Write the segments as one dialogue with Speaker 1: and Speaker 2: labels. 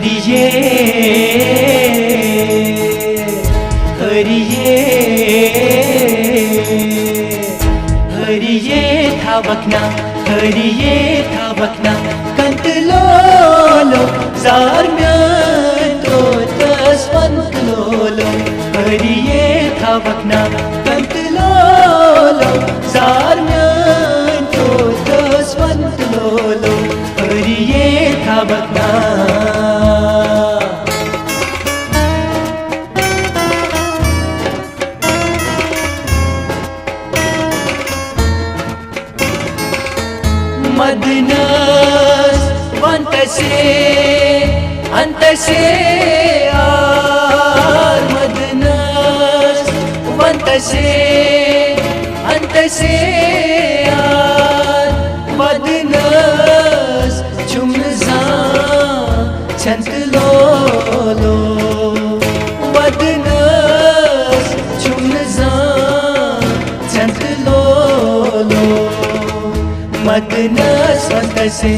Speaker 1: हरिये हरिये हरिये थावकना हरिये थावकना कंतलोलो जारम्यातो तस्वंतलोलो हरिये थावकना कंतलोलो जारम्यातो तस्वंतलोलो हरिये थावकना मदनस वंतसे are मदनस वंतसे are मदनस चुमजा छंत लोलो मदनस चुमजा छंत लोलो मदनस वंतसे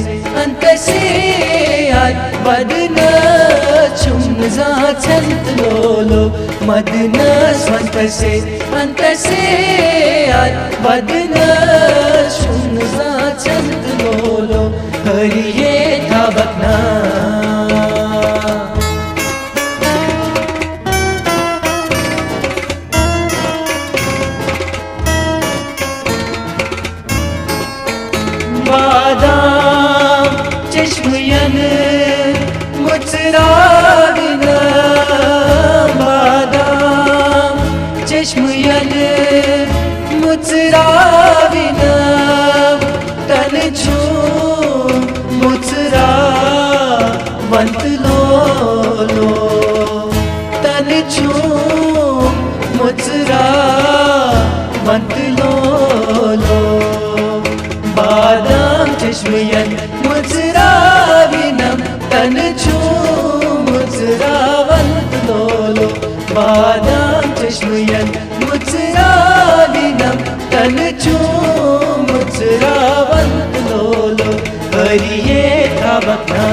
Speaker 1: are मदनस चुमजा छंत लोलो मदनस वंतसे आर मदनस चुमजा छंत लोलो हरिये थावकना बादाम चश्मयन मुचराविना बादाम चश्मयन मुचराविना तन छू मुचरा वंत लोलो तन छू मुचरा वंत लोलो बादाम चश्मयन मुचराविनम तन छू मुचरावंत लोलो बादाम चश्मयन मुचराविनम तन छू मुचरावंत लोलो हरिये थावकना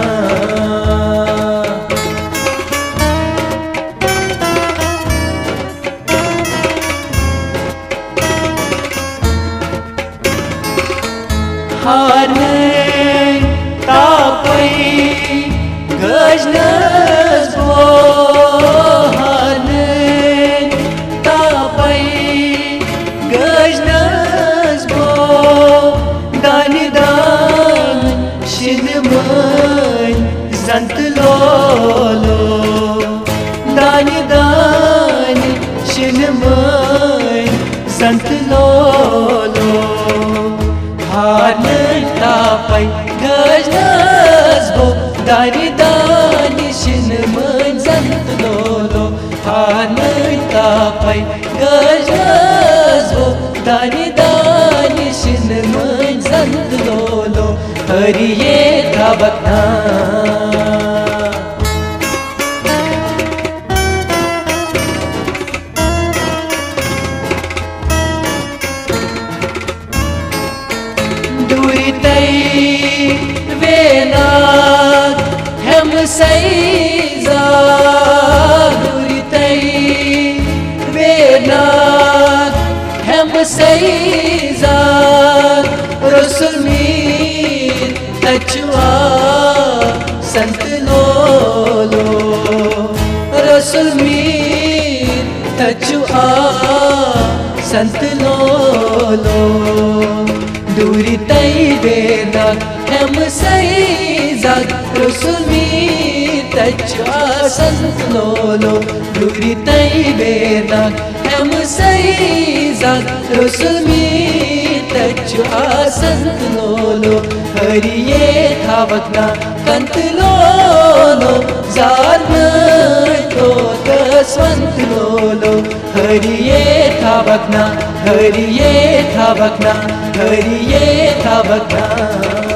Speaker 1: हारन तापै गजनस बो हारन तापै गजनस बो दान शिनमन जंत लोलो दान शिनमन जंत लोलो हारन तापै गजनस बो दान शिनमन जंत लोलो हारन तापै गजनस बो दान शिनमन जंत लोलो हरिये थावकना वेनाग हम सैजा दुरितै वेनाग हम सैजा रसुल मीर तचुआ संत लोलो रसुल मीर तचुआ संत लोलो दुरितै वेनाग हम सैजा रसुल मीर तचुआ संत लोलो दुरितै वेनाग हम सैजा रसुल मीर तचुआ संत लोलो हरिये थावकना कंत लोलो जारम्यातो तस्वंत लोलो हरिये थावकना हरिये थावकना हरिये थावकना।